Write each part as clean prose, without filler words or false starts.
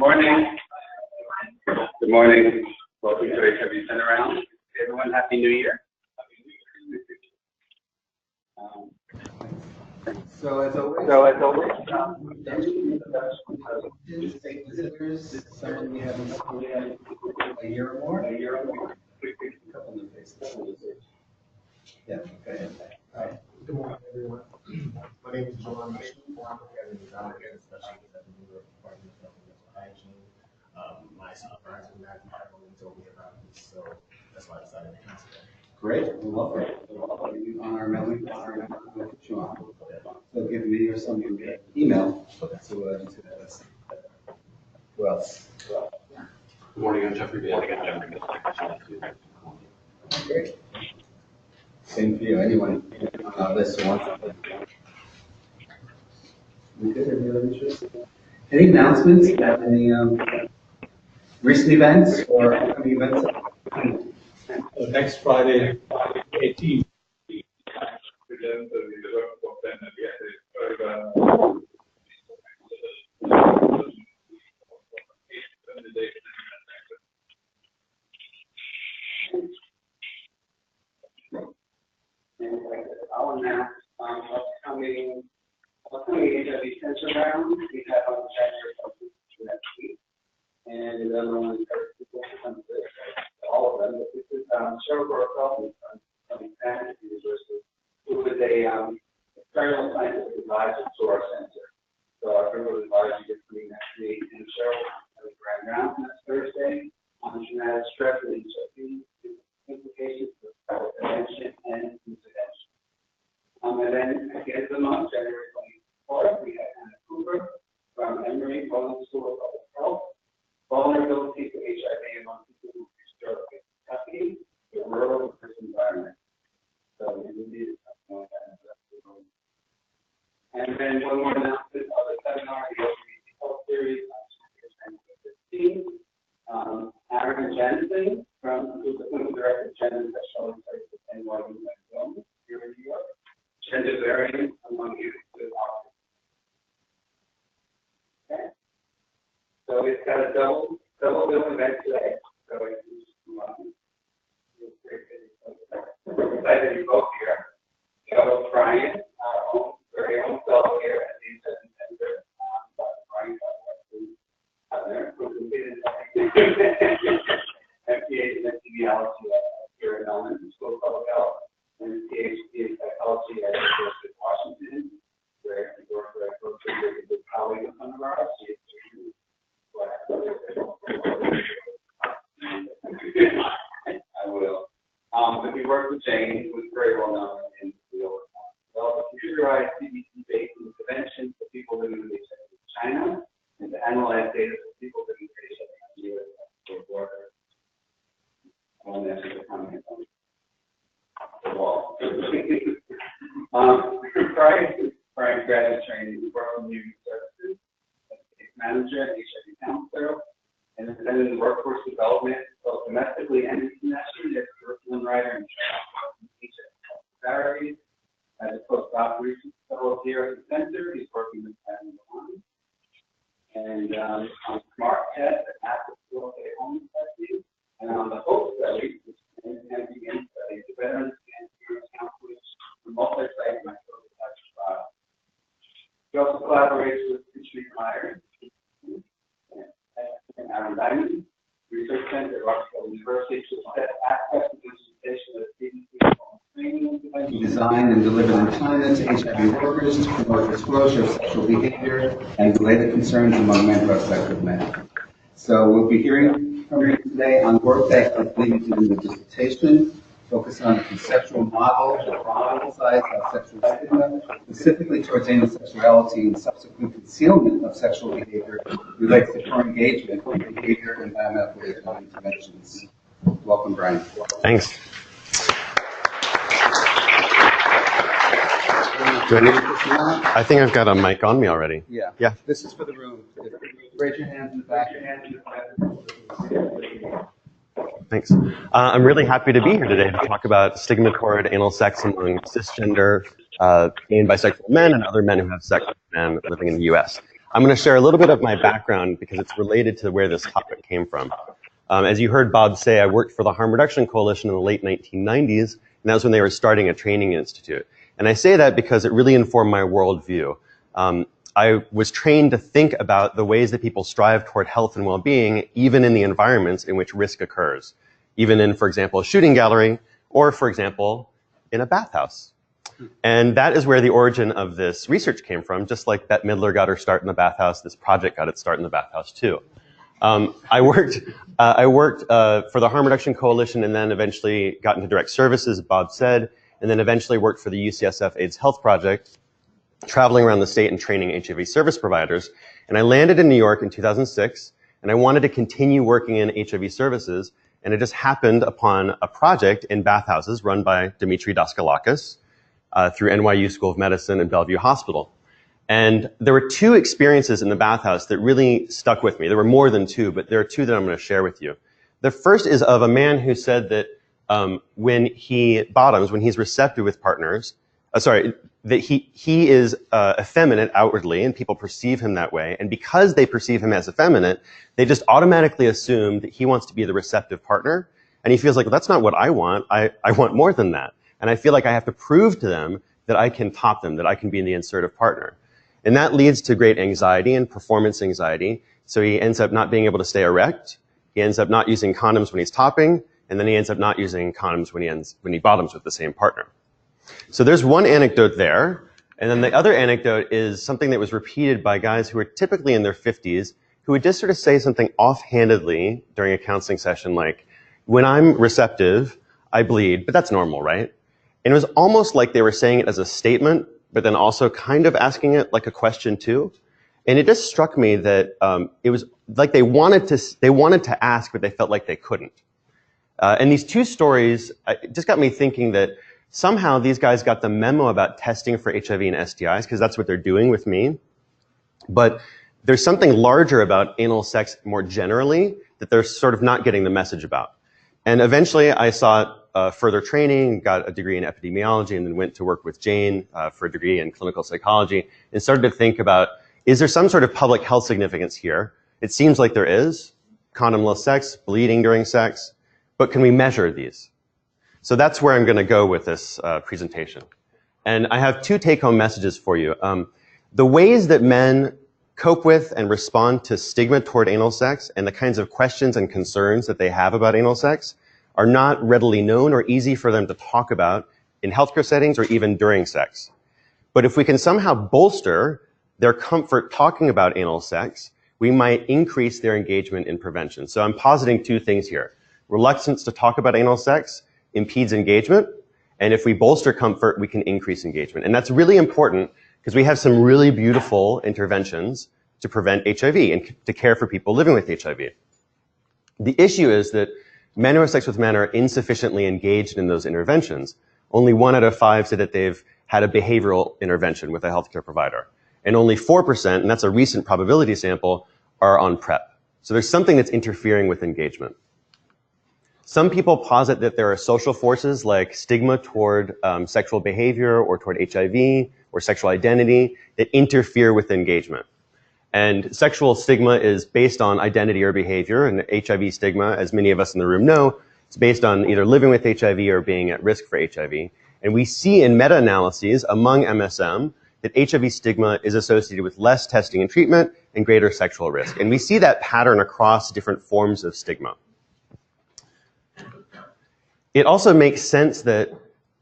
morning. Good morning. Welcome to HIV Turnaround. Everyone, Happy New Year. So as always, state visitors, someone we haven't seen a year or more. A couple new faces. Yeah, go ahead. Hi. Good morning, everyone. My name is John Mission. I'm an evaluator, specialist at the New York Department of Health and Mental Hygiene. My supervisor, Matthew, told me about this, so that's why I decided to come today. Great. We'll welcome you on our mailing list. We'll put you on. So give me or someone your email. Who else? Good morning, I'm Jeffrey Bailey. Great. Same for you. Anyone on our list who wants to? We good? Any other interests? Any announcements about any recent events or upcoming events? Next Friday, 18th. I'll announce upcoming HIV Prevention round we have on January 14th next week. And everyone encourages people to come to this. All of them. This is Cheryl Gorkov from Stanford University, who is a experimental scientific advisor to our center. So our group of advisors is coming next week. And Cheryl has a grand round next Thursday on traumatic stress and HIV implications of prevention and intervention. And then at the end of the month, January 24th, we have Anna Cooper from Emory College School of Public Health. Vulnerability to HIV among people who stroke Kentucky, the rural versus environment. So we need something like that. And then one more announcement of the seminar, the LGBT Health Series on January 15th. Aaron Jensen, who's the clinical director of Gender and Sexuality at NYU Medicine here in New York. Gender varying among youth with autism. Okay. So it's got a double bill event today. So it's we're excited to be both here. So Bryan, our own very own fellow here at the AHSM Center, Bryan Kutner, who completed MPH in epidemiology here at Elementary School of Public Health, and PhD in psychology at the University of Washington, where he worked very closely with a good colleague of one of ours. I will. But we worked with Jane, who was very well known in the field. Well, computerized CBT-based intervention for people living with HIV in China, and to analyze data for people living with HIV in the U.S. and border. I want to ask you to comment on the wall. Brian graduate training, he worked in Human Services as a case manager and HIV counselor, and has been in workforce development, both domestically and internationally, as a curriculum writer and HIV disparities. As a postdoc research fellow here at the center, he's working with Family One. And on Smart Test and Active Facilitate Home Testing, and on the HOPE study, which is an MDN study, to better understand parent counselors for multi-site microbiology trials. He also collaborates with Kutner Myers and Aaron Diamond, Research Center at Rockefeller University, to assess aspects of the implementation of CDC training, design and delivered in China to HIV workers to promote disclosure of sexual behavior and related concerns among men-sex men. So we'll be hearing from you today on work that completed in the dissertation, focus on a conceptual model of problem size of sexual stigma, specifically towards anal-sexuality and subsequent concealment of sexual behavior relates to current engagement with behavior and biomedical interventions. Welcome, Bryan. Thanks. Do I need I think I've got a mic on me already. Yeah. Yeah. This is for the room. Raise your hands in the back. Thanks. I'm really happy to be here today to talk about stigma toward anal sex among cisgender, gay and bisexual men and other men who have sex with men living in the U.S. I'm going to share a little bit of my background because it's related to where this topic came from. As you heard Bob say, I worked for the Harm Reduction Coalition in the late 1990s, and that was when they were starting a training institute. And I say that because it really informed my worldview. I was trained to think about the ways that people strive toward health and well-being, even in the environments in which risk occurs, even in, for example, a shooting gallery, or, for example, in a bathhouse. And that is where the origin of this research came from. Just like Bette Midler got her start in the bathhouse, this project got its start in the bathhouse too. I worked for the Harm Reduction Coalition and then eventually got into direct services, Bob said, and then eventually worked for the UCSF AIDS Health Project, traveling around the state and training HIV service providers. And I landed in New York in 2006, and I wanted to continue working in HIV services, and it just happened upon a project in bathhouses run by Dimitri Daskalakis through NYU School of Medicine and Bellevue Hospital. And there were two experiences in the bathhouse that really stuck with me. There were more than two, but there are two that I'm going to share with you. The first is of a man who said that when he bottoms, when he's receptive with partners, that he is effeminate outwardly, and people perceive him that way. And because they perceive him as effeminate, they just automatically assume that he wants to be the receptive partner. And he feels like, well, that's not what I want. I want more than that. And I feel like I have to prove to them that I can top them, that I can be the insertive partner. And that leads to great anxiety and performance anxiety. So he ends up not being able to stay erect. He ends up not using condoms when he's topping. And then he ends up not using condoms when he bottoms with the same partner. So there's one anecdote there. And then the other anecdote is something that was repeated by guys who were typically in their 50s, who would just sort of say something offhandedly during a counseling session like, when I'm receptive, I bleed, but that's normal, right? And it was almost like they were saying it as a statement, but then also kind of asking it like a question too. And it just struck me that it was like they wanted to ask, but they felt like they couldn't. And these two stories just got me thinking that somehow these guys got the memo about testing for HIV and STIs, because that's what they're doing with me. But there's something larger about anal sex more generally that they're sort of not getting the message about. And eventually I sought further training, got a degree in epidemiology, and then went to work with Jane for a degree in clinical psychology, and started to think about, is there some sort of public health significance here? It seems like there is, condomless sex, bleeding during sex, but can we measure these? So that's where I'm going to go with this presentation. And I have two take-home messages for you. The ways that men cope with and respond to stigma toward anal sex and the kinds of questions and concerns that they have about anal sex are not readily known or easy for them to talk about in healthcare settings or even during sex. But if we can somehow bolster their comfort talking about anal sex, we might increase their engagement in prevention. So I'm positing two things here. Reluctance to talk about anal sex impedes engagement, and if we bolster comfort, we can increase engagement. And that's really important because we have some really beautiful interventions to prevent HIV and to care for people living with HIV. The issue is that men who have sex with men are insufficiently engaged in those interventions. Only 1 out of 5 say that they've had a behavioral intervention with a healthcare provider. And only 4%, and that's a recent probability sample, are on PrEP. So there's something that's interfering with engagement. Some people posit that there are social forces like stigma toward sexual behavior or toward HIV or sexual identity that interfere with engagement. And sexual stigma is based on identity or behavior, and HIV stigma, as many of us in the room know, it's based on either living with HIV or being at risk for HIV. And we see in meta-analyses among MSM that HIV stigma is associated with less testing and treatment and greater sexual risk. And we see that pattern across different forms of stigma. It also makes sense that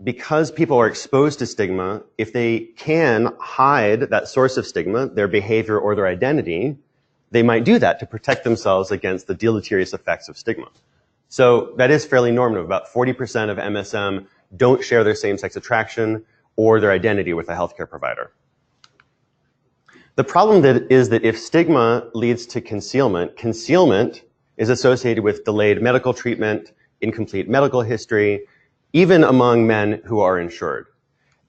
because people are exposed to stigma, if they can hide that source of stigma, their behavior or their identity, they might do that to protect themselves against the deleterious effects of stigma. So that is fairly normative. About 40% of MSM don't share their same-sex attraction or their identity with a healthcare provider. The problem is that if stigma leads to concealment, concealment is associated with delayed medical treatment, incomplete medical history, even among men who are insured.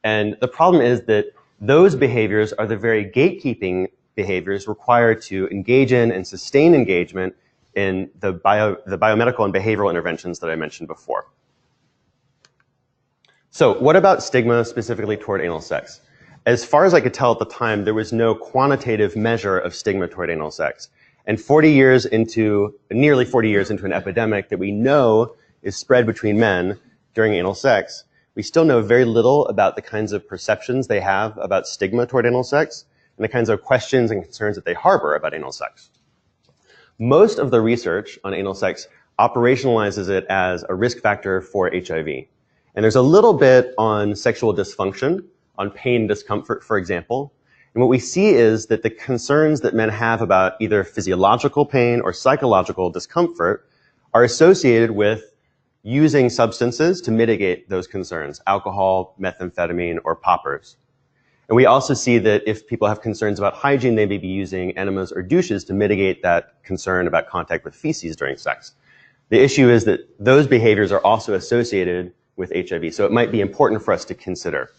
And the problem is that those behaviors are the very gatekeeping behaviors required to engage in and sustain engagement in the biomedical and behavioral interventions that I mentioned before. So what about stigma specifically toward anal sex? as far as I could tell at the time, there was no quantitative measure of stigma toward anal sex. And nearly 40 years into an epidemic that we know is spread between men during anal sex, we still know very little about the kinds of perceptions they have about stigma toward anal sex and the kinds of questions and concerns that they harbor about anal sex. Most of the research on anal sex operationalizes it as a risk factor for HIV. And there's a little bit on sexual dysfunction, on pain and discomfort, for example. And what we see is that the concerns that men have about either physiological pain or psychological discomfort are associated with using substances to mitigate those concerns, alcohol, methamphetamine, or poppers. And we also see that if people have concerns about hygiene, they may be using enemas or douches to mitigate that concern about contact with feces during sex. The issue is that those behaviors are also associated with HIV, so it might be important for us to consider.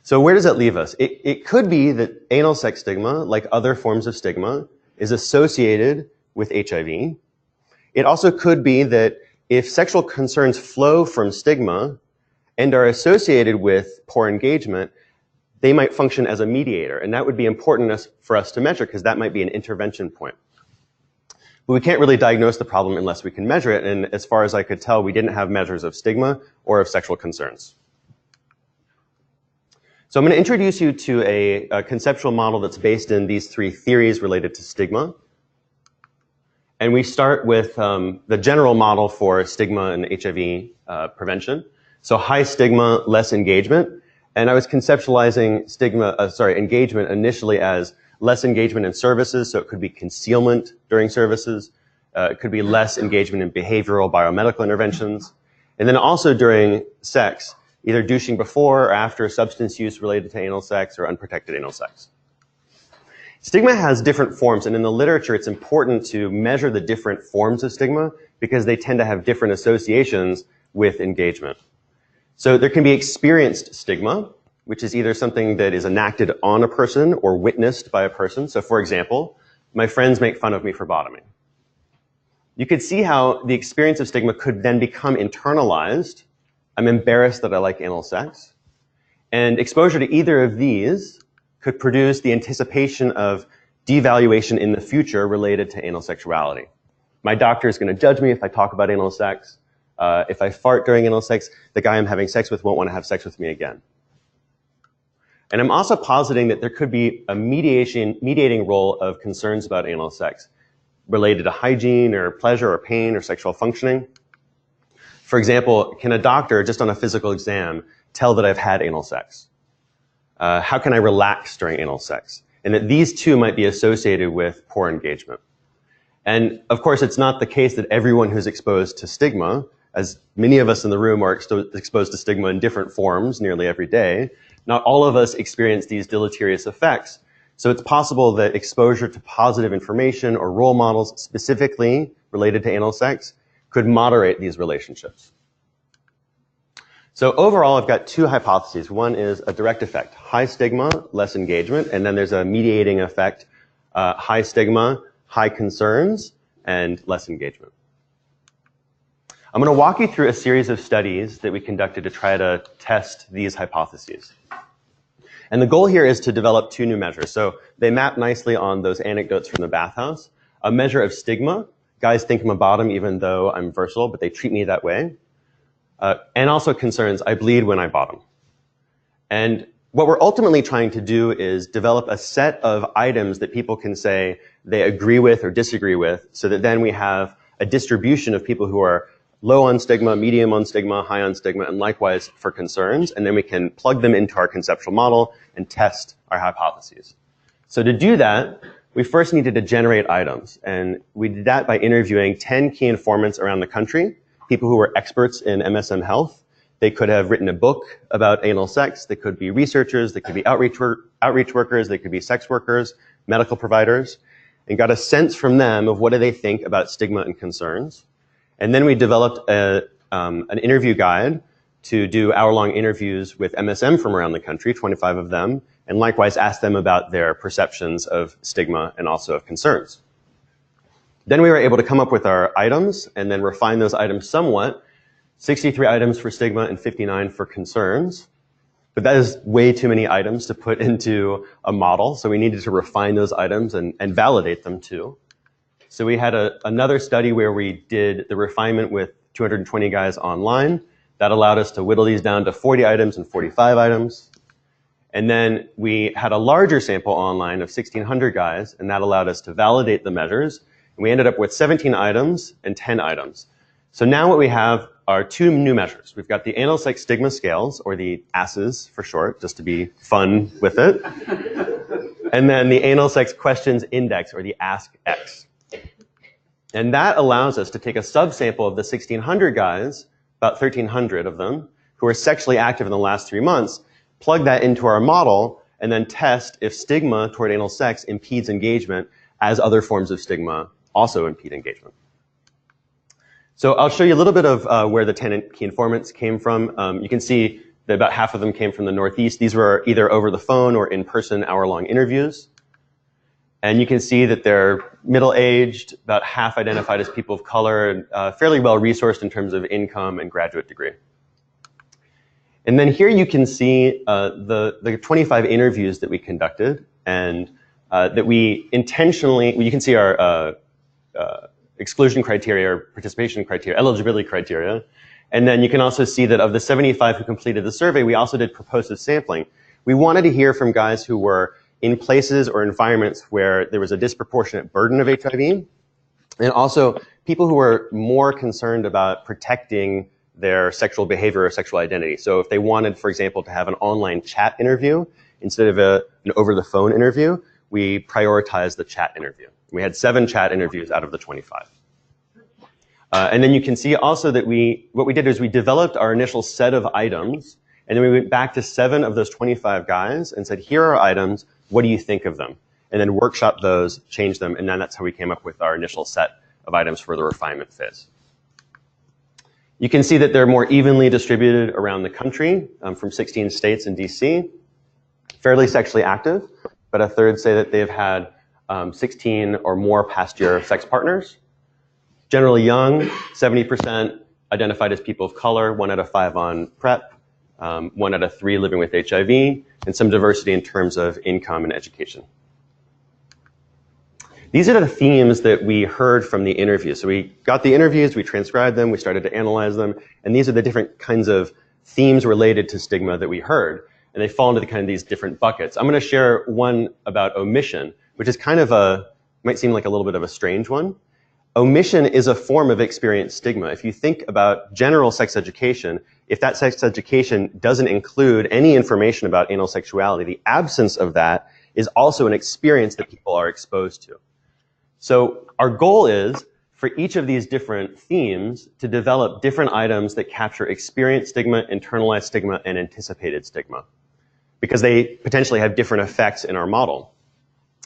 So where does that leave us? It could be that anal sex stigma, like other forms of stigma, is associated with HIV. It also could be that if sexual concerns flow from stigma and are associated with poor engagement, they might function as a mediator, and that would be important for us to measure because that might be an intervention point. But we can't really diagnose the problem unless we can measure it, and as far as I could tell, we didn't have measures of stigma or of sexual concerns. So I'm going to introduce you to a conceptual model that's based in these three theories related to stigma. And we start with the general model for stigma and HIV prevention. So high stigma, less engagement. And I was conceptualizing engagement initially as less engagement in services, so it could be concealment during services. It could be less engagement in behavioral biomedical interventions. And then also during sex, either douching before or after substance use related to anal sex or unprotected anal sex. Stigma has different forms, and in the literature it's important to measure the different forms of stigma because they tend to have different associations with engagement. So there can be experienced stigma, which is either something that is enacted on a person or witnessed by a person. So for example, my friends make fun of me for bottoming. You could see how the experience of stigma could then become internalized. I'm embarrassed that I like anal sex. And exposure to either of these could produce the anticipation of devaluation in the future related to anal sexuality. My doctor is going to judge me if I talk about anal sex. If I fart during anal sex, the guy I'm having sex with won't want to have sex with me again. And I'm also positing that there could be a mediating role of concerns about anal sex related to hygiene or pleasure or pain or sexual functioning. For example, can a doctor, just on a physical exam, tell that I've had anal sex? How can I relax during anal sex? And that these two might be associated with poor engagement. And of course, it's not the case that everyone who's exposed to stigma, as many of us in the room are exposed to stigma in different forms nearly every day, not all of us experience these deleterious effects. So it's possible that exposure to positive information or role models specifically related to anal sex could moderate these relationships. So overall, I've got two hypotheses. One is a direct effect, high stigma, less engagement, and then there's a mediating effect, high stigma, high concerns, and less engagement. I'm going to walk you through a series of studies that we conducted to try to test these hypotheses. And the goal here is to develop two new measures. So they map nicely on those anecdotes from the bathhouse. A measure of stigma. Guys think I'm a bottom even though I'm versatile, but they treat me that way. And also concerns, I bleed when I bottom. And what we're ultimately trying to do is develop a set of items that people can say they agree with or disagree with, so that then we have a distribution of people who are low on stigma, medium on stigma, high on stigma, and likewise for concerns, and then we can plug them into our conceptual model and test our hypotheses. So to do that, we first needed to generate items, and we did that by interviewing 10 key informants around the country, people who were experts in MSM health. They could have written a book about anal sex, they could be researchers, they could be outreach workers, they could be sex workers, medical providers, and got a sense from them of what do they think about stigma and concerns. And then we developed an interview guide to do hour-long interviews with MSM from around the country, 25 of them, and likewise ask them about their perceptions of stigma and also of concerns. Then we were able to come up with our items and then refine those items somewhat, 63 items for stigma and 59 for concerns. But that is way too many items to put into a model, so we needed to refine those items and validate them too. So we had another study where we did the refinement with 220 guys online. That allowed us to whittle these down to 40 items and 45 items. And then we had a larger sample online of 1,600 guys, and that allowed us to validate the measures. And we ended up with 17 items and 10 items. So now what we have are two new measures. We've got the anal sex stigma scales, or the ASQs for short, just to be fun with it. And then the anal sex questions index, or the ASQx. And that allows us to take a subsample of the 1,600 guys, about 1,300 of them, who are sexually active in the last 3 months, plug that into our model, and then test if stigma toward anal sex impedes engagement as other forms of stigma also impede engagement. So I'll show you a little bit of where the 10 key informants came from. You can see that about half of them came from the Northeast. These were either over the phone or in-person hour-long interviews. And you can see that they're middle-aged, about half identified as people of color, fairly well-resourced in terms of income and graduate degree. And then here you can see the 25 interviews that we conducted, and that we intentionally, you can see our exclusion criteria, or participation criteria, eligibility criteria. And then you can also see that of the 75 who completed the survey, we also did propulsive sampling. We wanted to hear from guys who were in places or environments where there was a disproportionate burden of HIV, and also people who were more concerned about protecting their sexual behavior or sexual identity. So if they wanted, for example, to have an online chat interview instead of an over-the-phone interview, we prioritized the chat interview. We had 7 chat interviews out of the 25. And then you can see also that what we did is we developed our initial set of items, and then we went back to 7 of those 25 guys and said, here are items, what do you think of them? And then workshop those, change them, and then that's how we came up with our initial set of items for the refinement phase. You can see that they're more evenly distributed around the country, from 16 states and DC, fairly sexually active, but a third say that they've had 16 or more past year sex partners. Generally young, 70% identified as people of color, 1 out of 5 on PrEP, 1 out of 3 living with HIV, and some diversity in terms of income and education. These are the themes that we heard from the interviews. So we got the interviews, we transcribed them, we started to analyze them, and these are the different kinds of themes related to stigma that we heard. And they fall into these different buckets. I'm going to share one about omission, which is kind of might seem like a little bit of a strange one. Omission is a form of experienced stigma. If you think about general sex education, if that sex education doesn't include any information about anal sexuality, the absence of that is also an experience that people are exposed to. So our goal is for each of these different themes to develop different items that capture experienced stigma, internalized stigma, and anticipated stigma, because they potentially have different effects in our model.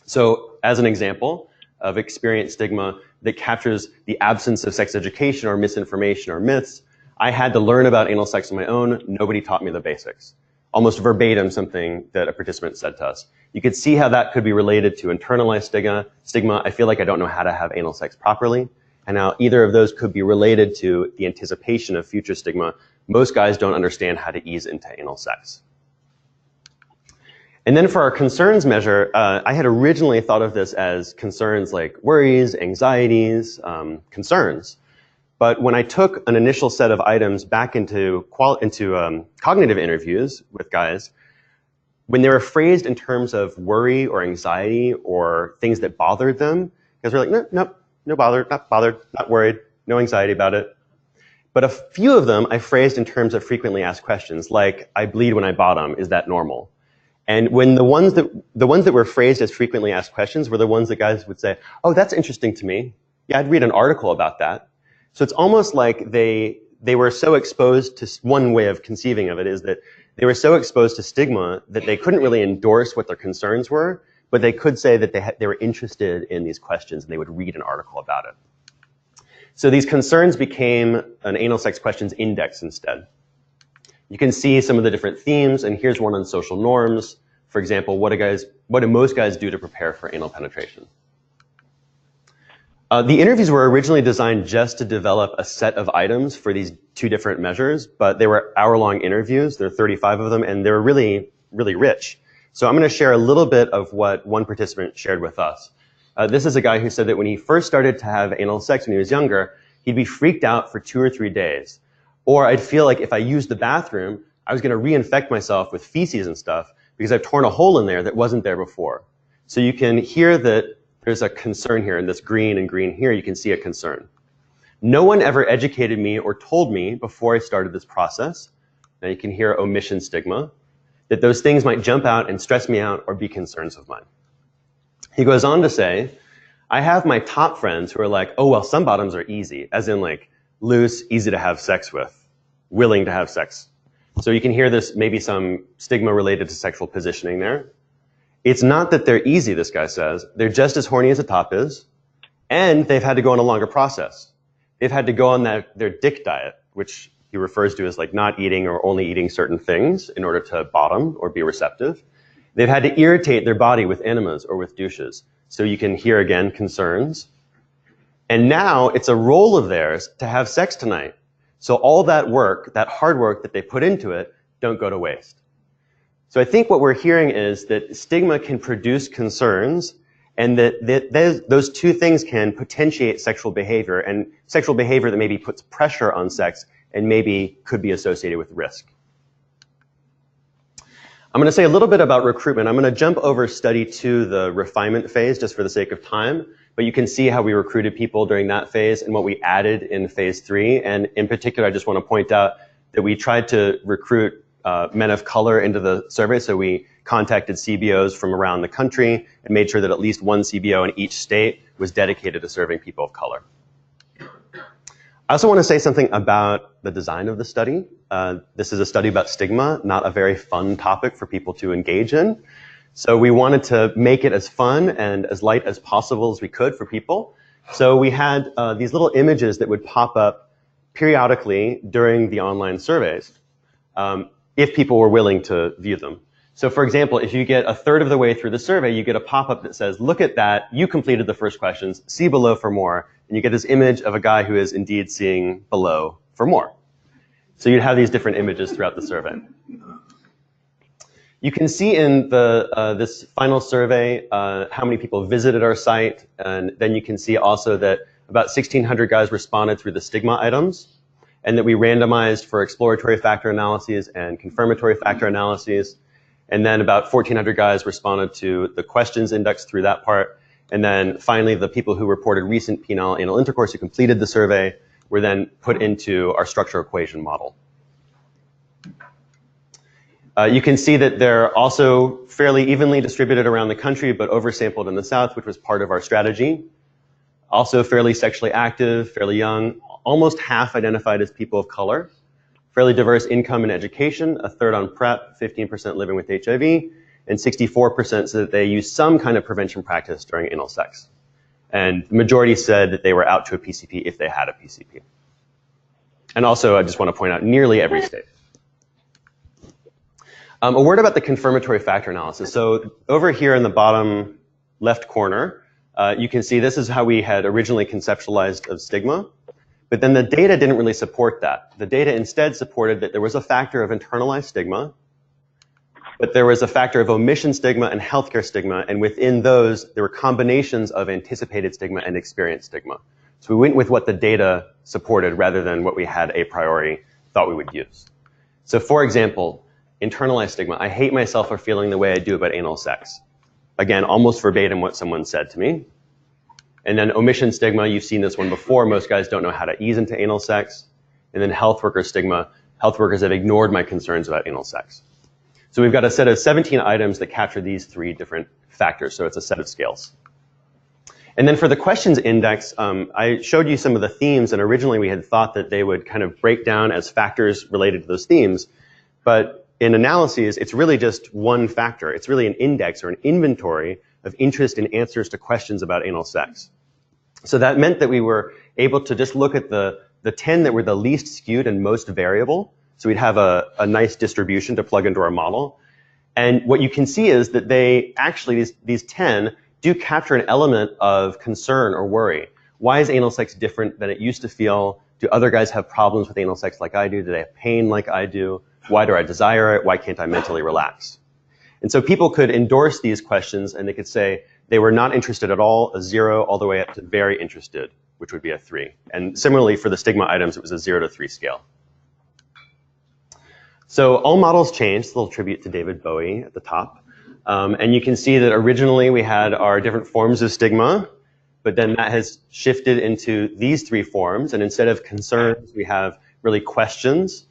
So as an example of experienced stigma that captures the absence of sex education or misinformation or myths, I had to learn about anal sex on my own. Nobody taught me the basics. Almost verbatim something that a participant said to us. You could see how that could be related to internalized stigma. I feel like I don't know how to have anal sex properly. And now either of those could be related to the anticipation of future stigma. Most guys don't understand how to ease into anal sex. And then for our concerns measure, I had originally thought of this as concerns like worries, anxieties, concerns. But when I took an initial set of items back into cognitive interviews with guys, when they were phrased in terms of worry or anxiety or things that bothered them, guys were like, no bothered, not worried, no anxiety about it. But a few of them I phrased in terms of frequently asked questions, like, I bleed when I bottom, is that normal? And when the ones that were phrased as frequently asked questions were the ones that guys would say, oh, that's interesting to me. Yeah, I'd read an article about that. So it's almost like they were so exposed to, one way of conceiving of it is that they were so exposed to stigma that they couldn't really endorse what their concerns were, but they could say that they were interested in these questions and they would read an article about it. So these concerns became an anal sex questions index instead. You can see some of the different themes, and here's one on social norms. For example, what do most guys do to prepare for anal penetration? The interviews were originally designed just to develop a set of items for these two different measures, but they were hour-long interviews. There are 35 of them, and they were really, really rich. So I'm going to share a little bit of what one participant shared with us. This is a guy who said that when he first started to have anal sex when he was younger, he'd be freaked out for 2 or 3 days. Or I'd feel like if I used the bathroom, I was going to reinfect myself with feces and stuff because I've torn a hole in there that wasn't there before. So you can hear that there's a concern here, in this green and green here, you can see a concern. No one ever educated me or told me before I started this process, now you can hear omission stigma, that those things might jump out and stress me out or be concerns of mine. He goes on to say, I have my top friends who are like, oh, well, some bottoms are easy, as in like loose, easy to have sex with, willing to have sex. So you can hear this, maybe some stigma related to sexual positioning there. It's not that they're easy, this guy says. They're just as horny as a top is, and they've had to go on a longer process. They've had to go on their dick diet, which he refers to as like not eating or only eating certain things in order to bottom or be receptive. They've had to irritate their body with enemas or with douches. So you can hear again concerns. And now it's a role of theirs to have sex tonight. So all that work, that hard work that they put into it, don't go to waste. So I think what we're hearing is that stigma can produce concerns, and that those two things can potentiate sexual behavior, and sexual behavior that maybe puts pressure on sex and maybe could be associated with risk. I'm going to say a little bit about recruitment. I'm going to jump over study 2, the refinement phase, just for the sake of time. But you can see how we recruited people during that phase and what we added in phase 3. And in particular, I just want to point out that we tried to recruit men of color into the survey. So we contacted CBOs from around the country and made sure that at least one CBO in each state was dedicated to serving people of color. I also want to say something about the design of the study. This is a study about stigma, not a very fun topic for people to engage in. So we wanted to make it as fun and as light as possible as we could for people. So we had these little images that would pop up periodically during the online surveys if people were willing to view them. So for example, if you get a third of the way through the survey, you get a pop-up that says, look at that, you completed the first questions, see below for more. And you get this image of a guy who is indeed seeing below for more. So you'd have these different images throughout the survey. You can see in this final survey how many people visited our site, and then you can see also that about 1,600 guys responded through the stigma items, and that we randomized for exploratory factor analyses and confirmatory factor analyses, and then about 1,400 guys responded to the questions index through that part, and then finally the people who reported recent penile anal intercourse who completed the survey were then put into our structure equation model. You can see that they're also fairly evenly distributed around the country, but oversampled in the South, which was part of our strategy. Also fairly sexually active, fairly young, almost half identified as people of color. Fairly diverse income and education, a third on PrEP, 15% living with HIV, and 64% said that they use some kind of prevention practice during anal sex. And the majority said that they were out to a PCP if they had a PCP. And also, I just want to point out, nearly every state. A word about the confirmatory factor analysis. So over here in the bottom left corner, you can see this is how we had originally conceptualized of stigma. But then the data didn't really support that. The data instead supported that there was a factor of internalized stigma, but there was a factor of omission stigma and healthcare stigma, and within those, there were combinations of anticipated stigma and experienced stigma. So we went with what the data supported rather than what we had a priori thought we would use. So for example, internalized stigma, I hate myself for feeling the way I do about anal sex. Again, almost verbatim what someone said to me. And then omission stigma, you've seen this one before. Most guys don't know how to ease into anal sex. And then health worker stigma, health workers have ignored my concerns about anal sex. So we've got a set of 17 items that capture these 3 different factors. So it's a set of scales. And then for the questions index, I showed you some of the themes, and originally we had thought that they would kind of break down as factors related to those themes. But in analyses, it's really just one factor. It's really an index or an inventory of interest in answers to questions about anal sex. So that meant that we were able to just look at the 10 that were the least skewed and most variable. So we'd have a nice distribution to plug into our model. And what you can see is that they actually, these 10 do capture an element of concern or worry. Why is anal sex different than it used to feel? Do other guys have problems with anal sex like I do? Do they have pain like I do? Why do I desire it? Why can't I mentally relax? And so people could endorse these questions, and they could say they were not interested at all, a 0, all the way up to very interested, which would be a 3. And similarly for the stigma items, it was a 0 to 3 scale. So all models changed, a little tribute to David Bowie at the top. And you can see that originally we had our different forms of stigma, but then that has shifted into these 3 forms. And instead of concerns, we have really questions.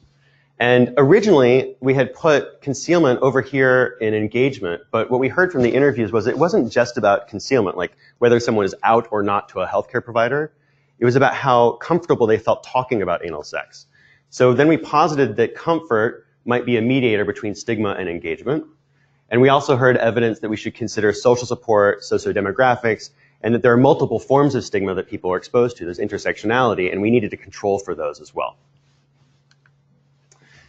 And originally we had put concealment over here in engagement, but what we heard from the interviews was it wasn't just about concealment, like whether someone is out or not to a healthcare provider. It was about how comfortable they felt talking about anal sex. So then we posited that comfort might be a mediator between stigma and engagement. And we also heard evidence that we should consider social support, socio-demographics, and that there are multiple forms of stigma that people are exposed to. There's intersectionality, and we needed to control for those as well.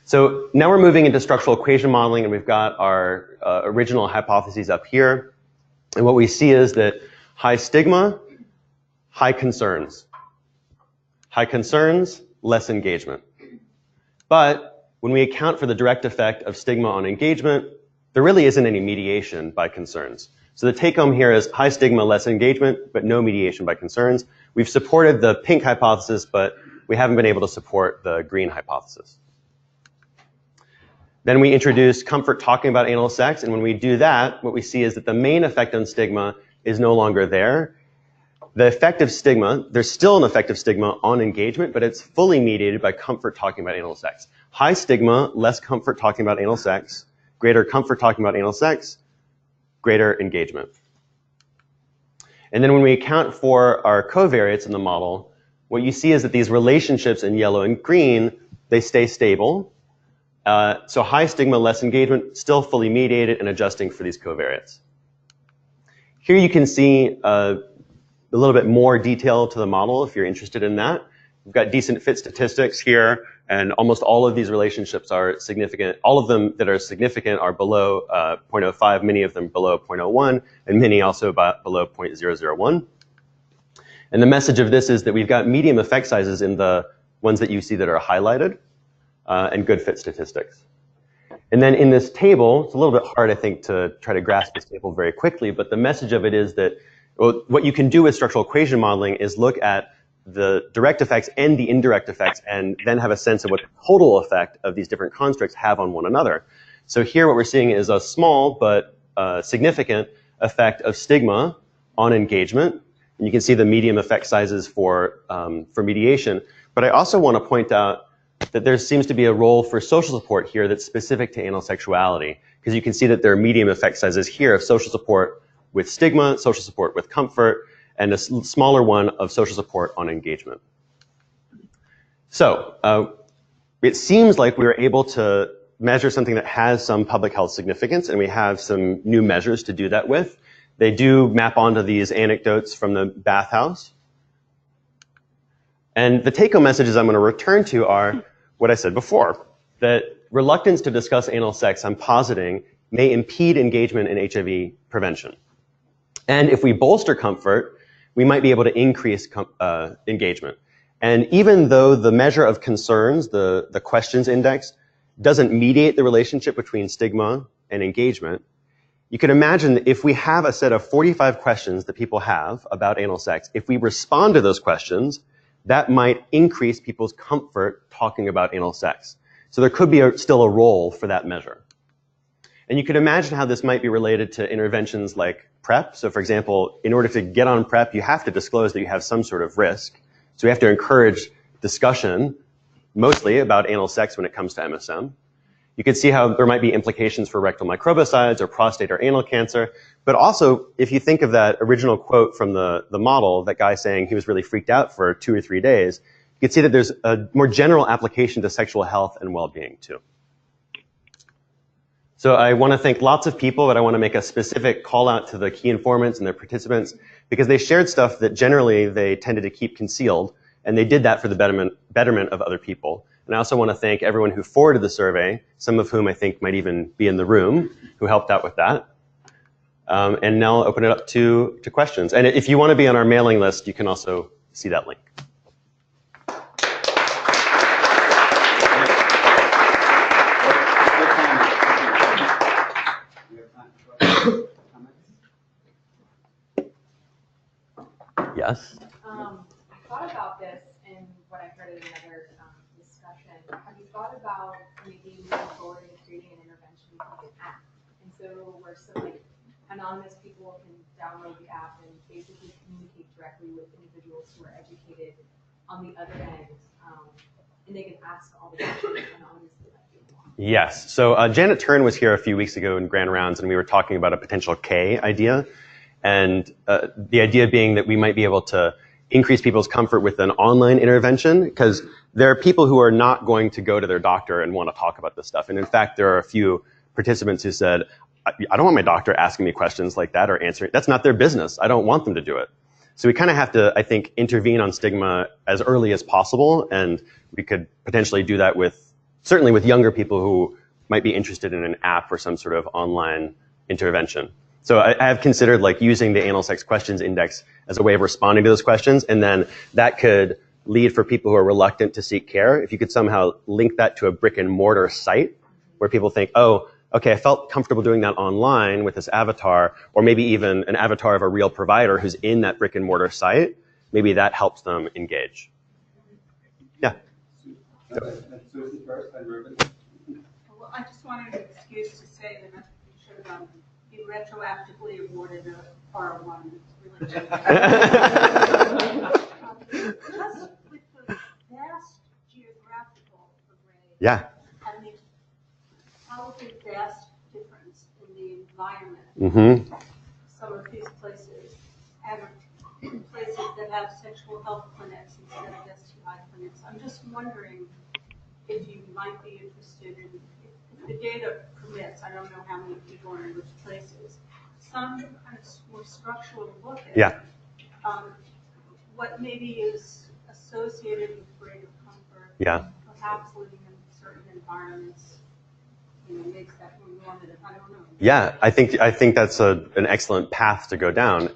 So now we're moving into structural equation modeling, and we've got our original hypotheses up here. And what we see is that high stigma, high concerns. High concerns, less engagement. But when we account for the direct effect of stigma on engagement, there really isn't any mediation by concerns. So the take home here is high stigma, less engagement, but no mediation by concerns. We've supported the pink hypothesis, but we haven't been able to support the green hypothesis. Then we introduce comfort talking about anal sex, and when we do that, what we see is that the main effect on stigma is no longer there. The effect of stigma, there's still an effect of stigma on engagement, but it's fully mediated by comfort talking about anal sex. High stigma, less comfort talking about anal sex, greater comfort talking about anal sex, greater engagement. And then when we account for our covariates in the model, what you see is that these relationships in yellow and green, they stay stable. So high stigma, less engagement, still fully mediated and adjusting for these covariates. Here you can see a little bit more detail to the model if you're interested in that. We've got decent fit statistics here, and almost all of these relationships are significant. All of them that are significant are below 0.05, many of them below 0.01, and many also below 0.001. And the message of this is that we've got medium effect sizes in the ones that you see that are highlighted, and good fit statistics. And then in this table, it's a little bit hard, I think, to try to grasp this table very quickly, but the message of it is that what you can do with structural equation modeling is look at the direct effects and the indirect effects and then have a sense of what the total effect of these different constructs have on one another. So here what we're seeing is a small but significant effect of stigma on engagement. And you can see the medium effect sizes for mediation. But I also want to point out that there seems to be a role for social support here that's specific to anal sexuality, because you can see that there are medium effect sizes here of social support with stigma, social support with comfort, and a smaller one of social support on engagement. So it seems like we were able to measure something that has some public health significance, and we have some new measures to do that with. They do map onto these anecdotes from the bathhouse. And the take-home messages I'm going to return to are what I said before, that reluctance to discuss anal sex, I'm positing, may impede engagement in HIV prevention. And if we bolster comfort, we might be able to increase engagement. And even though the measure of concerns, the questions index, doesn't mediate the relationship between stigma and engagement, you can imagine that if we have a set of 45 questions that people have about anal sex, if we respond to those questions, that might increase people's comfort talking about anal sex. So there could be still a role for that measure. And you could imagine how this might be related to interventions like PrEP. So for example, in order to get on PrEP, you have to disclose that you have some sort of risk. So we have to encourage discussion, mostly about anal sex when it comes to MSM. You could see how there might be implications for rectal microbicides or prostate or anal cancer. But also, if you think of that original quote from the model, that guy saying he was really freaked out for 2 or 3 days, you can see that there's a more general application to sexual health and well-being too. So I want to thank lots of people, but I want to make a specific call out to the key informants and their participants, because they shared stuff that generally they tended to keep concealed, and they did that for the betterment of other people. And I also want to thank everyone who forwarded the survey, some of whom I think might even be in the room, who helped out with that. And now I'll open it up to questions. And if you want to be on our mailing list, you can also see that link. Yes? I thought about this in what I heard in another discussion. Have you thought about maybe moving forward and creating an intervention like an app? And so where some like anonymous people can download the app and basically communicate directly with individuals who are educated on the other end, and they can ask all the questions anonymously that they want. Yes. So Janet Turn was here a few weeks ago in Grand Rounds, and we were talking about a potential K idea. And the idea being that we might be able to increase people's comfort with an online intervention, because there are people who are not going to go to their doctor and want to talk about this stuff. And in fact, there are a few participants who said, I don't want my doctor asking me questions like that or answering. That's not their business. I don't want them to do it. So we kind of have to, I think, intervene on stigma as early as possible. And we could potentially do that with, certainly with younger people who might be interested in an app or some sort of online intervention. So I have considered like using the Anal Sex Questions Index as a way of responding to those questions, and then that could lead for people who are reluctant to seek care. If you could somehow link that to a brick and mortar site where people think, oh, okay, I felt comfortable doing that online with this avatar, or maybe even an avatar of a real provider who's in that brick and mortar site, maybe that helps them engage. Yeah. Susie first, and Ruben. Well, I just wanted an excuse to say that we should have been retroactively awarded a R1. It's really just with the vast geographical array. Yeah. And the probably vast difference in the environment. Mm-hmm. Some of these places and places that have sexual health clinics instead of STI clinics. I'm just wondering if you might be interested in, if the data permits, I don't know how many people are in which places, some kind of more structural look at Yeah. what maybe is associated with greater comfort. Yeah. Perhaps living in certain environments, you know, makes that more normative. I don't know. Yeah, I think that's an excellent path to go down.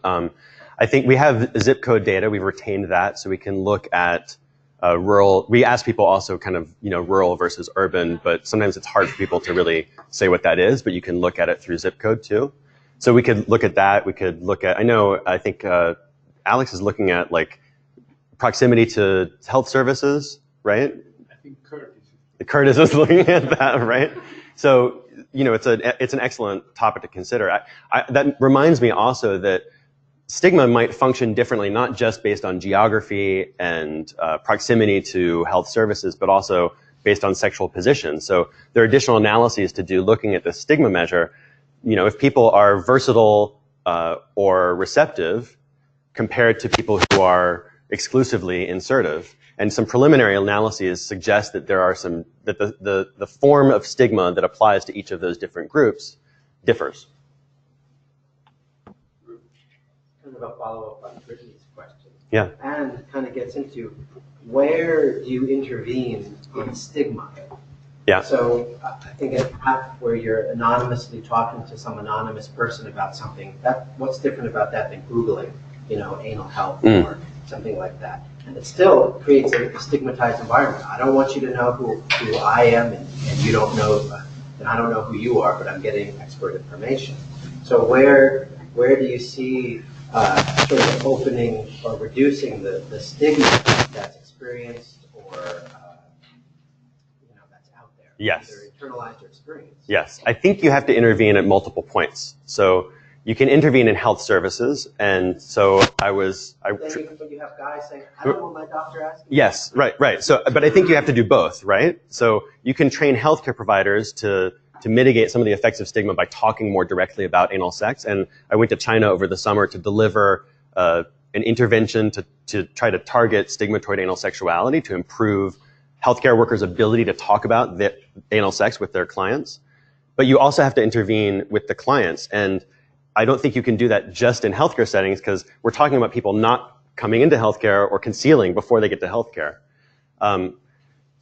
I think we have zip code data. We've retained that, so we can look at rural. We ask people also kind of, you know, rural versus urban, but sometimes it's hard for people to really say what that is, but you can look at it through zip code too. So we could look at that. We could look at, I think Alex is looking at like proximity to health services, right? I think Curtis. Curtis is looking at that, right? So, you know, it's an excellent topic to consider. That reminds me also that stigma might function differently, not just based on geography and proximity to health services, but also based on sexual position. So there are additional analyses to do looking at the stigma measure. You know, if people are versatile or receptive compared to people who are exclusively insertive. And some preliminary analyses suggest that there are that the form of stigma that applies to each of those different groups differs. Kind of a follow-up on Brittany's question. Yeah. And kind of gets into where do you intervene on stigma? Yeah. So I think an app where you're anonymously talking to some anonymous person about something, what's different about that than Googling, you know, anal health or something like that? And it still creates a stigmatized environment. I don't want you to know who I am, and you don't know, and I don't know who you are, but I'm getting expert information. So where do you see sort of opening or reducing the stigma that's experienced or that's out there? Yes. Either internalized or experienced. Yes. I think you have to intervene at multiple points. So you can intervene in health services, and so Then you have guys saying, I don't want my doctor asking. Yes, right. So, but I think you have to do both, right? So you can train healthcare providers to mitigate some of the effects of stigma by talking more directly about anal sex. And I went to China over the summer to deliver an intervention to try to target stigma toward anal sexuality to improve healthcare workers' ability to talk about anal sex with their clients. But you also have to intervene with the clients, and I don't think you can do that just in healthcare settings because we're talking about people not coming into healthcare or concealing before they get to healthcare.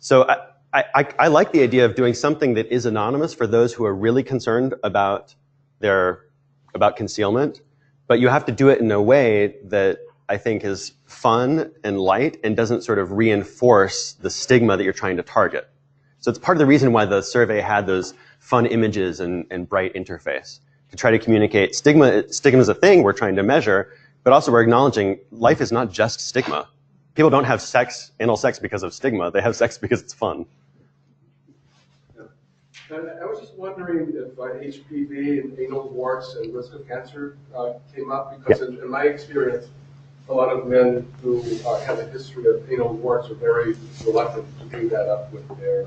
So I like the idea of doing something that is anonymous for those who are really concerned about concealment, but you have to do it in a way that I think, is fun and light and doesn't sort of reinforce the stigma that you're trying to target. So it's part of the reason why the survey had those fun images and bright interface, to try to communicate stigma is a thing we're trying to measure, but also we're acknowledging life is not just stigma. People don't have anal sex because of stigma. They have sex because it's fun. And I was just wondering if HPV and anal warts and risk of cancer came up, because in my experience, a lot of men who have a history of anal warts are very reluctant to bring that up with their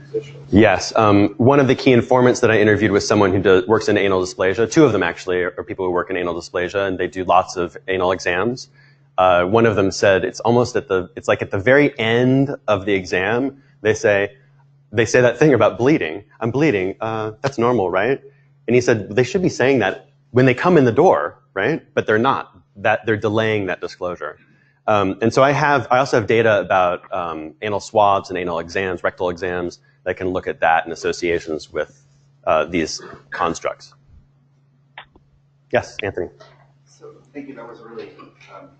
physicians. Yes. One of the key informants that I interviewed was someone who works in anal dysplasia. Two of them actually are people who work in anal dysplasia, and they do lots of anal exams. One of them said it's like at the very end of the exam, they say that thing about bleeding. I'm bleeding. That's normal, right? And he said they should be saying that when they come in the door, right? But they're not. That they're delaying that disclosure. And so I also have data about anal swabs and anal exams, rectal exams, that can look at that and associations with these constructs. Yes, Anthony. So thank you. That was a really,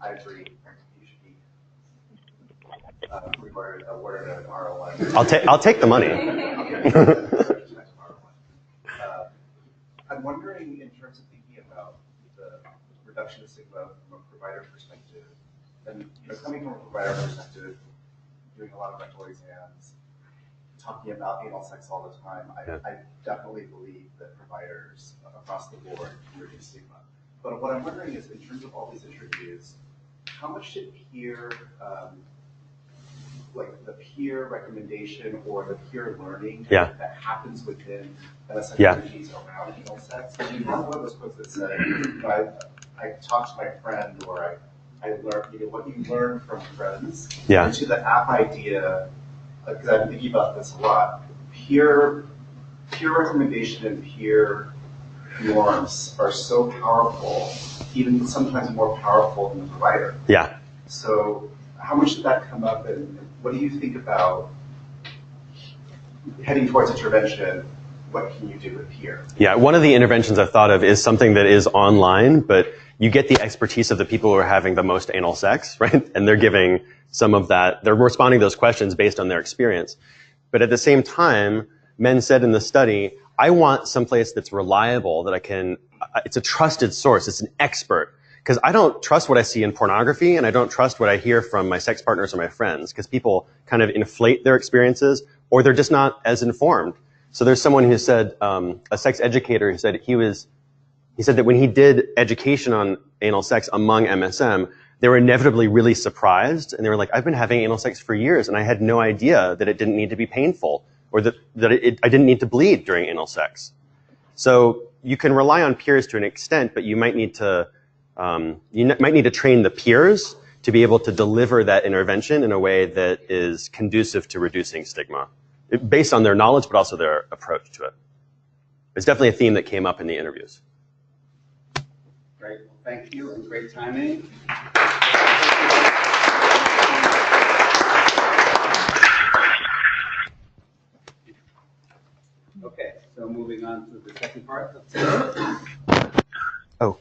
I agree. You should be awarded an ROI. I'll take the money. I'm wondering, in terms of thinking about the reduction of stigma from a provider perspective, and coming from a provider perspective, doing a lot of rectal exams, talking about anal sex all the time, I definitely believe that providers across the board can reduce stigma. But what I'm wondering is, in terms of all these interviews, how much should peer, like the peer recommendation or the peer learning that happens within MSM communities around anal sex? I mean, one of those quotes that said, I talked to my friend, or I learned, what you learn from friends, into the app idea, because I'm thinking about this a lot, peer recommendation and peer norms are so powerful, even sometimes more powerful than the provider. Yeah. So how much did that come up, and what do you think about heading towards intervention? What can you do with peer? Yeah, one of the interventions I've thought of is something that is online, but you get the expertise of the people who are having the most anal sex, right? And they're giving some of that, they're responding to those questions based on their experience. But at the same time, men said in the study, I want someplace that's reliable, that it's a trusted source, it's an expert. Because I don't trust what I see in pornography, and I don't trust what I hear from my sex partners or my friends, because people kind of inflate their experiences, or they're just not as informed. So there's someone who said, a sex educator who said he said that when he did education on anal sex among MSM, they were inevitably really surprised, and they were like, I've been having anal sex for years, and I had no idea that it didn't need to be painful, or that I didn't need to bleed during anal sex. So you can rely on peers to an extent, but you might need to train the peers to be able to deliver that intervention in a way that is conducive to reducing stigma, based on their knowledge, but also their approach to it. It's definitely a theme that came up in the interviews. Great, well, thank you, and great timing. Okay, so moving on to the second part. Oh.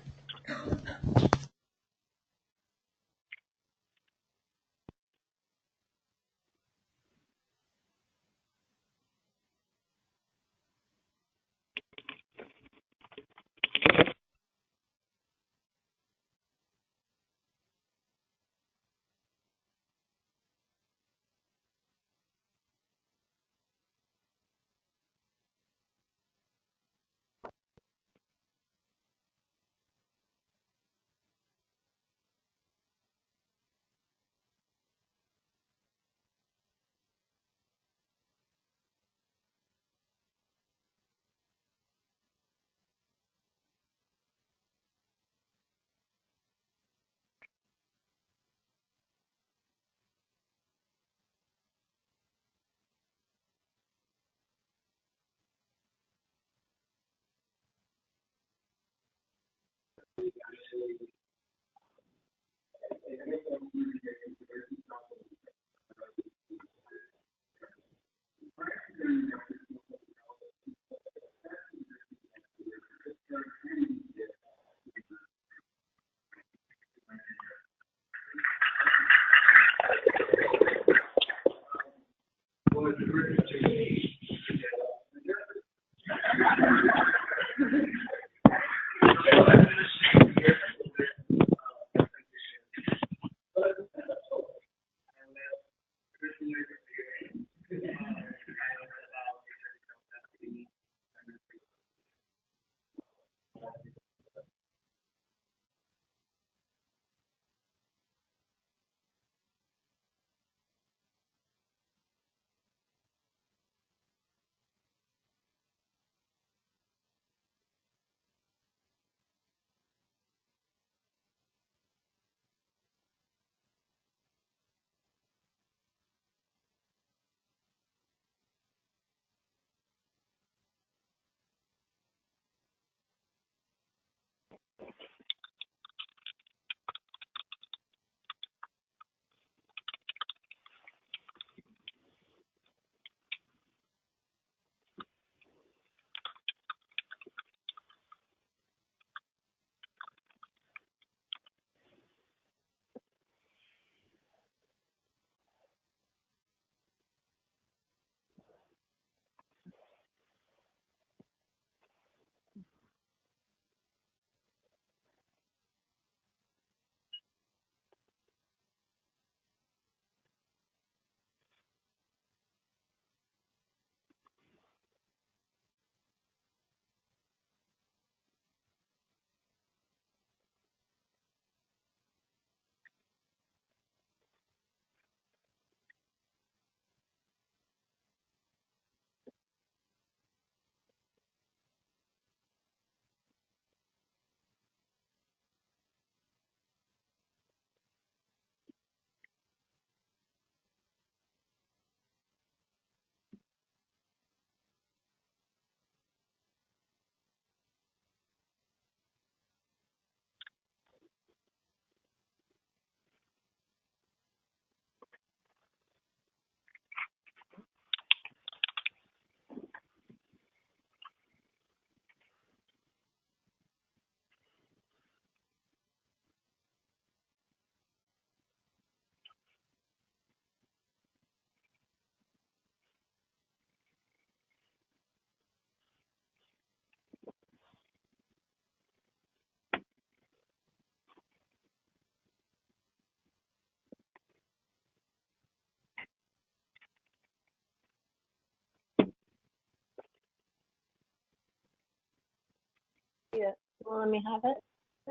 Let me have it.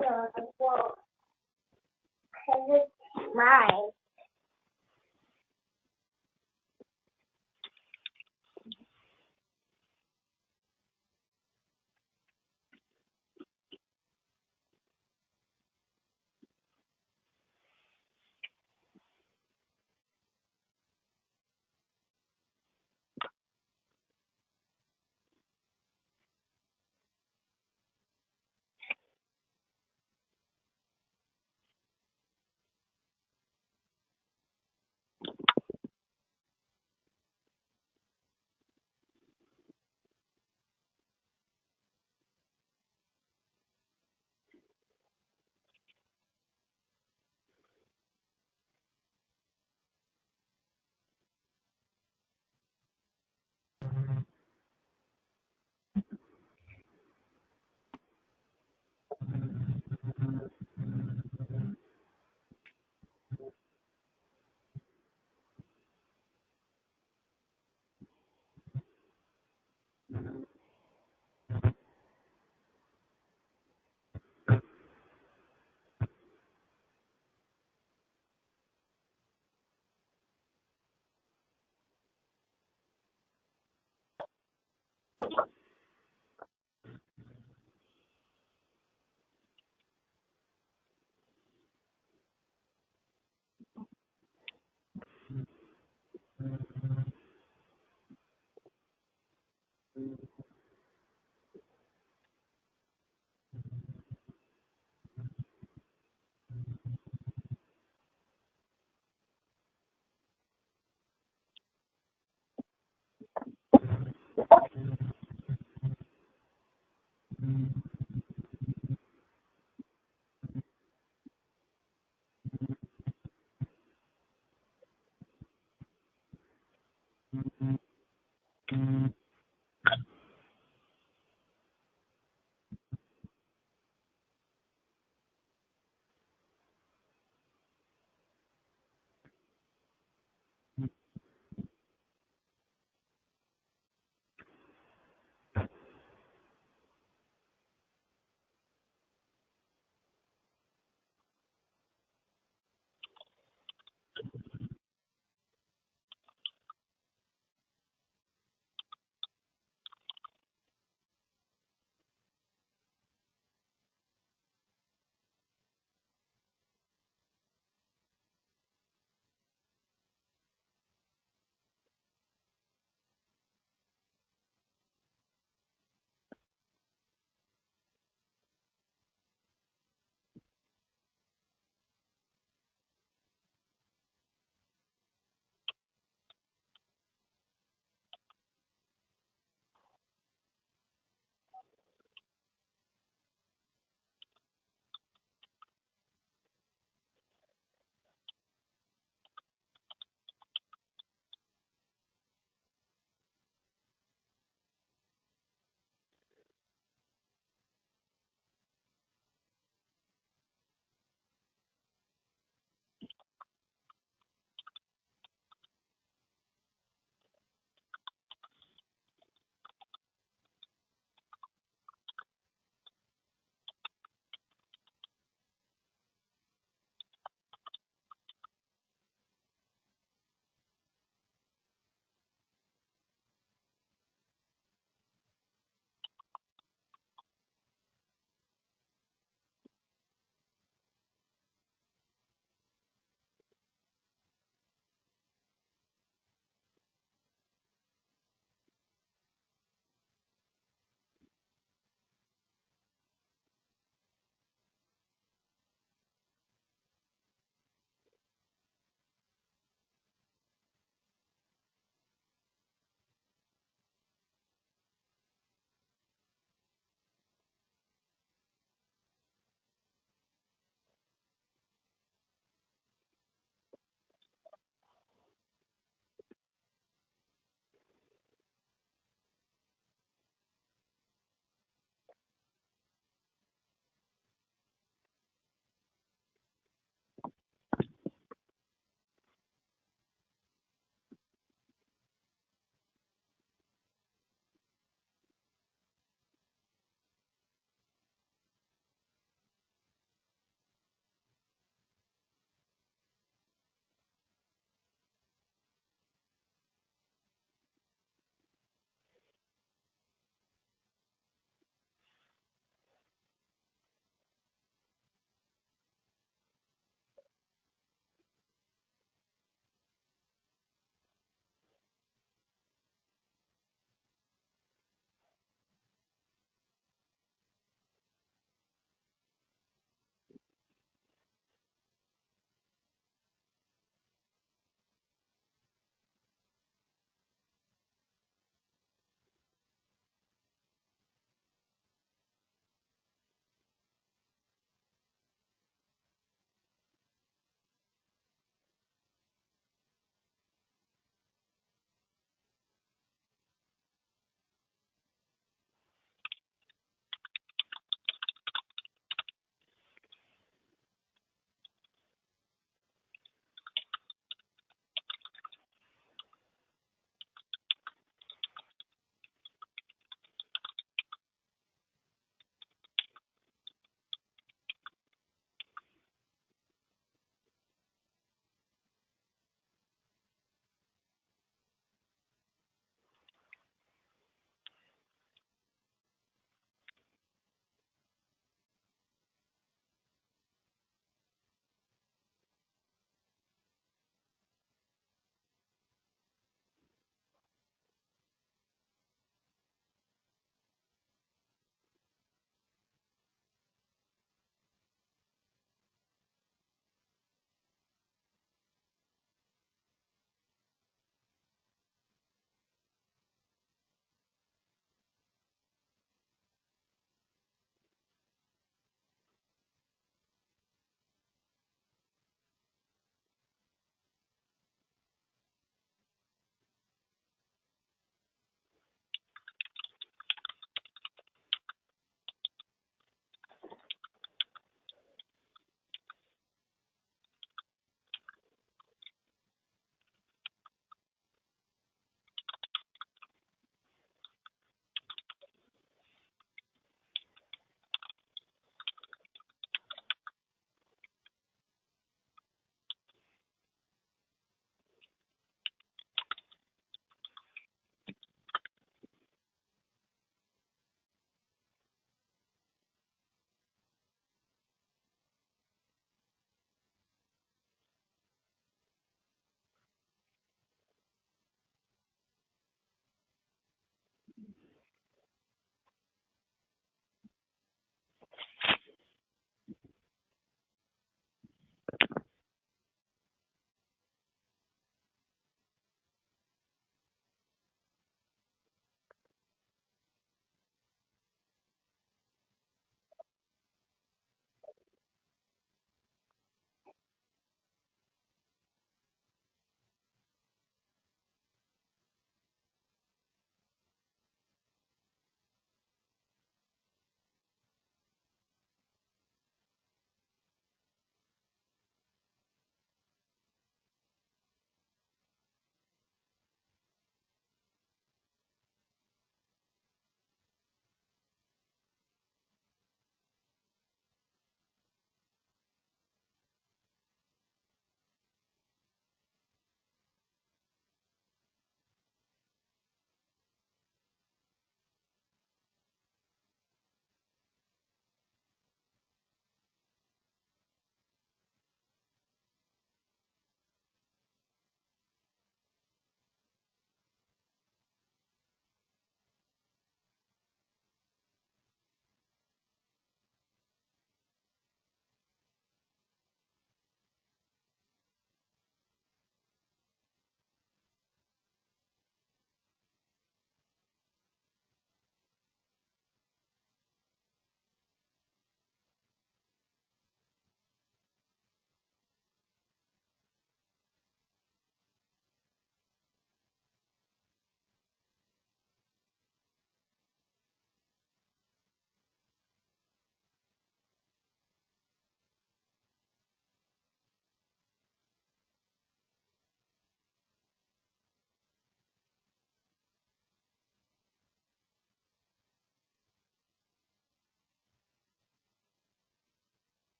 No, I won't. Because it's mine.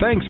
Thanks